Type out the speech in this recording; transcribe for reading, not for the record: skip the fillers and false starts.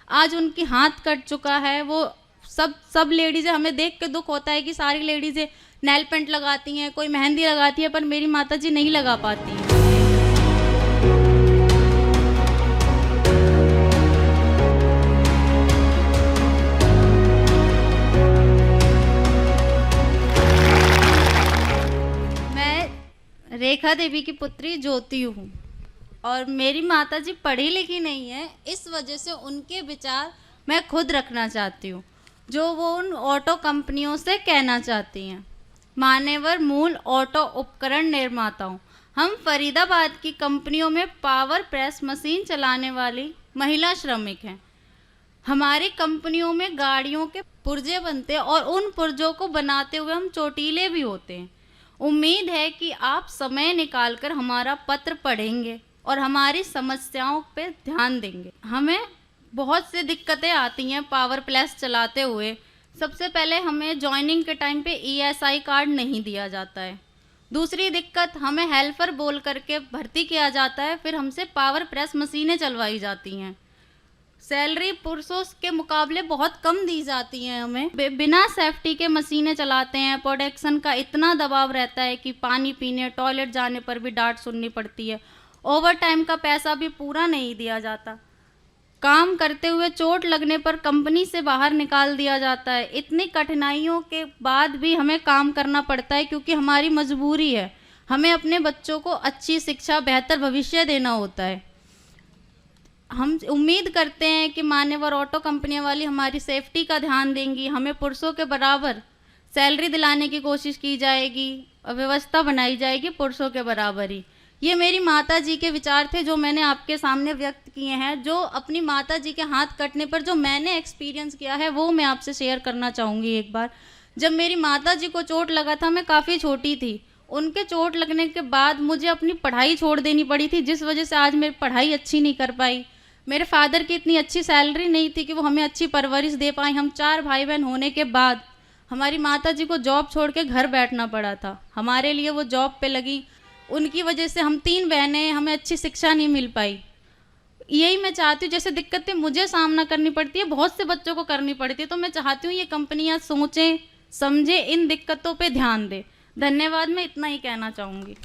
आज उनकी हाथ कट चुका है। वो सब लेडीज़ें, हमें देख के दुख होता है कि सारी लेडीज़ें नेल पेंट लगाती हैं, कोई मेहंदी लगाती है, पर मेरी माताजी नहीं लगा पाती हैं। मैं रेखा देवी की पुत्री ज्योति हूँ और मेरी माताजी पढ़ी लिखी नहीं है, इस वजह से उनके विचार मैं खुद रखना चाहती हूँ जो वो उन ऑटो कंपनियों से कहना चाहती हैं। मान्यवर मूल ऑटो उपकरण निर्माता हूँ। हम फरीदाबाद की कंपनियों में पावर प्रेस मशीन चलाने वाली महिला श्रमिक हैं। हमारी कंपनियों में गाड़ियों के पुर्जे बनते हैं और उन पुर्जों को बनाते हुए हम चोटीले भी होते हैं। उम्मीद है कि आप समय निकालकर हमारा पत्र पढ़ेंगे और हमारी समस्याओं पे ध्यान देंगे। हमें बहुत सी दिक्कतें आती हैं पावर प्रेस चलाते हुए। सबसे पहले हमें जॉइनिंग के टाइम पे ESI कार्ड नहीं दिया जाता है। दूसरी दिक्कत, हमें हेल्पर बोल करके भर्ती किया जाता है, फिर हमसे पावर प्रेस मशीनें चलवाई जाती हैं। सैलरी पुरुषों के मुकाबले बहुत कम दी जाती है हमें। बिना सेफ्टी के मशीनें चलाते हैं। प्रोडक्शन का इतना दबाव रहता है कि पानी पीने, टॉयलेट जाने पर भी डांट सुननी पड़ती है। ओवर टाइम का पैसा भी पूरा नहीं दिया जाता। काम करते हुए चोट लगने पर कंपनी से बाहर निकाल दिया जाता है। इतनी कठिनाइयों के बाद भी हमें काम करना पड़ता है क्योंकि हमारी मजबूरी है। हमें अपने बच्चों को अच्छी शिक्षा, बेहतर भविष्य देना होता है। हम उम्मीद करते हैं कि मान्यवर ऑटो कंपनियां वाली हमारी सेफ्टी का ध्यान देंगी, हमें पुरुषों के बराबर सैलरी दिलाने की कोशिश की जाएगी और व्यवस्था बनाई जाएगी पुरुषों के बराबर ही। ये मेरी माता जी के विचार थे जो मैंने आपके सामने व्यक्त किए हैं। जो अपनी माता जी के हाथ कटने पर जो मैंने एक्सपीरियंस किया है वो मैं आपसे शेयर करना चाहूँगी। एक बार जब मेरी माता जी को चोट लगा था, मैं काफ़ी छोटी थी। उनके चोट लगने के बाद मुझे अपनी पढ़ाई छोड़ देनी पड़ी थी, जिस वजह से आज मेरी पढ़ाई अच्छी नहीं कर पाई। मेरे फादर की इतनी अच्छी सैलरी नहीं थी कि वो हमें अच्छी परवरिश दे पाए। हम 4 भाई बहन होने के बाद हमारी माता जी को जॉब छोड़ के घर बैठना पड़ा था। हमारे लिए वो जॉब पे लगी, उनकी वजह से हम 3 बहनें, हमें अच्छी शिक्षा नहीं मिल पाई। यही मैं चाहती हूँ, जैसे दिक्कतें मुझे सामना करनी पड़ती है, बहुत से बच्चों को करनी पड़ती है, तो मैं चाहती हूँ ये कंपनियाँ सोचें, समझें, इन दिक्कतों पे ध्यान दें। धन्यवाद। मैं इतना ही कहना चाहूँगी।